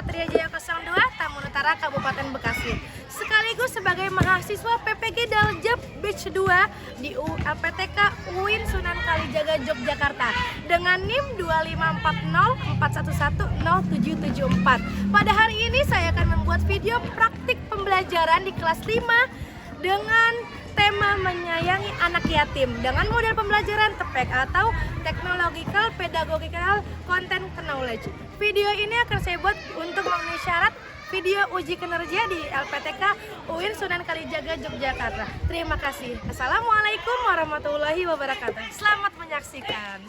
Satria Jaya 02, Tamun Utara, Kabupaten Bekasi. Sekaligus sebagai mahasiswa PPG Daljab Batch 2 di LPTK UIN Sunan Kalijaga Yogyakarta dengan NIM 25404110774. Pada hari ini saya akan membuat video praktik pembelajaran di kelas 5 dengan tema menyayangi anak yatim dengan model pembelajaran TPEK atau Technological Pedagogical Content Knowledge. Video ini akan saya buat untuk memenuhi syarat video uji kinerja di LPTK UIN Sunan Kalijaga Yogyakarta. Terima kasih. Assalamualaikum warahmatullahi wabarakatuh. Selamat menyaksikan.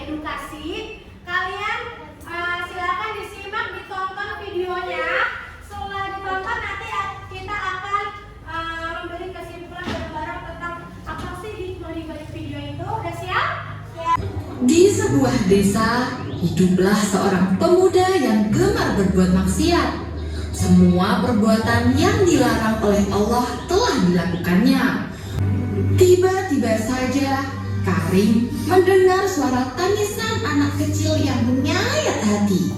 edukasi. Kalian silakan disimak, ditonton videonya. Setelah ditonton nanti kita akan memberi kesimpulan bareng-bareng tentang apa sih di balik video itu. Udah siap? Ya. Di sebuah desa, hiduplah seorang pemuda yang gemar berbuat maksiat. Semua perbuatan yang dilarang oleh Allah telah dilakukannya. Tiba-tiba saja, Karim mendengar suara tangisan anak kecil yang menyayat hati.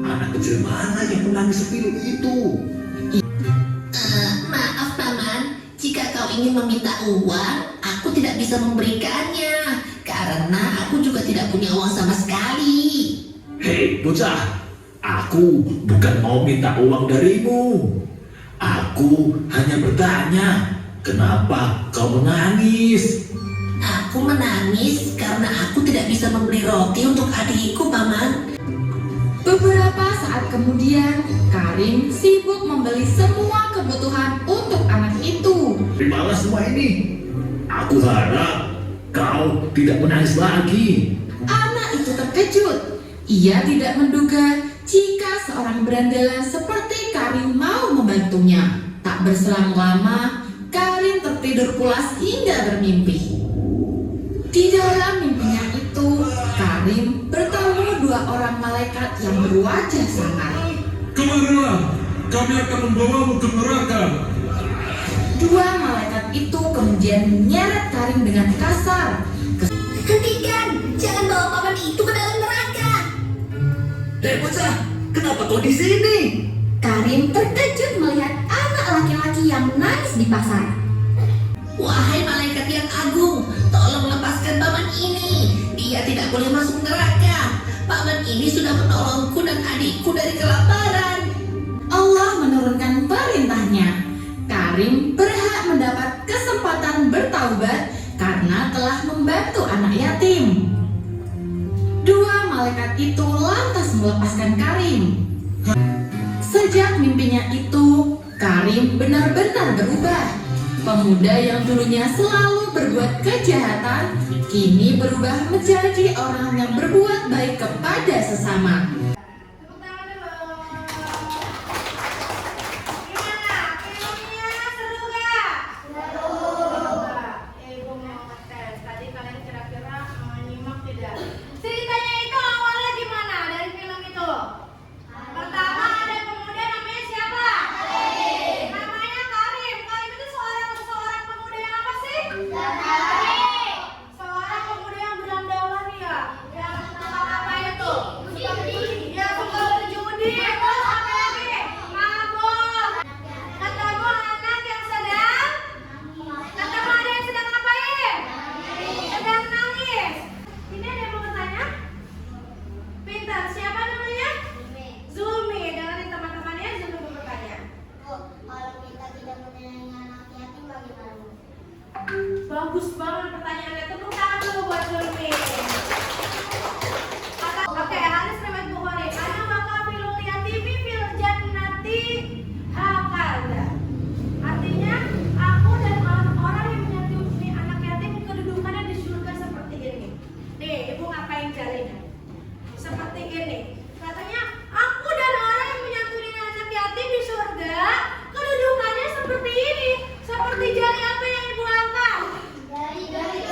Anak kecil mana yang menangis sepilu itu? Maaf paman, jika kau ingin meminta uang, aku tidak bisa memberikannya karena aku juga tidak punya uang sama sekali. Hei bocah, aku bukan mau minta uang darimu. Aku hanya bertanya, kenapa kau menangis? Aku menangis karena aku tidak bisa membeli roti untuk adikku, paman. Beberapa saat kemudian, Karim sibuk membeli semua kebutuhan untuk anak itu. Terimalah semua ini. Aku harap kau tidak menangis lagi. Anak itu terkejut. Ia tidak menduga jika seorang berandalan seperti Karim mau membantunya. Tak berselang lama, Karim tertidur pulas hingga bermimpi. Di dalam mimpinya itu, Karim bertemu dua orang malaikat yang berwajah sangar. Kemarilah, kami akan membawamu ke neraka. Dua malaikat itu kemudian menyeret Karim dengan kasar. Hentikan, jangan bawa paman itu ke dalam neraka. Hei bocah, kenapa kau di sini? Karim terkejut melihat anak laki-laki yang menangis di pasar. Wahai malaikat yang agung, tolong lepaskan paman ini. Dia tidak boleh masuk neraka. Paman ini sudah menolongku dan adikku dari kelaparan. Allah menurunkan perintahnya. Karim berhak mendapat kesempatan bertaubat karena telah membantu anak yatim. Dua malaikat itu lantas melepaskan Karim. Sejak mimpinya itu, Karim benar-benar berubah. Pemuda yang dulunya selalu berbuat kejahatan, kini berubah menjadi orang yang berbuat baik kepada sesama. Tepuk tangan dulu. Gimana? Filmnya seru gak? Seru. Ibu mau ngetes. Tadi kalian kira-kira menyimak tidak? Ceritanya itu awalnya gimana dari film itu? Pertama ada pemuda namanya siapa? Namanya Karim. Karim itu seorang pemuda yang apa sih? Seorang pemuda yang berandalan ya. Yang apa itu? Ya suka berjudi. Terus apa lagi? Mabok. Ketemu anak yang sedang. Ketemu ada yang sedang ngapain? Sedang nangis. Ini ada yang mau bertanya? Pintar. Siapa namanya? Zumi. Dengerin teman-temannya. Zumi mau bertanya. Kalau kita tidak menyayangi anak yatim bagaimana? Bagus banget pertanyaannya. Tepuk tangan dulu buat Zumi. Oke, Haris Riwayat Bukhari. Ana maka filul yatimi fil jannati hakada. Artinya, aku dan orang-orang yang menyantuni anak yatim kedudukannya di surga seperti ini. Nih, ibu ngapain jarinya? Seperti ini. Katanya, aku dan orang yang menyantuni anak yatim di surga kedudukannya seperti ini. Seperti jari apa yang ibu angkat? Dari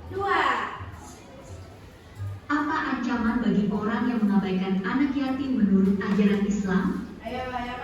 2. Apa ancaman bagi orang yang mengabaikan anak yatim menurut ajaran Islam? Ayo yang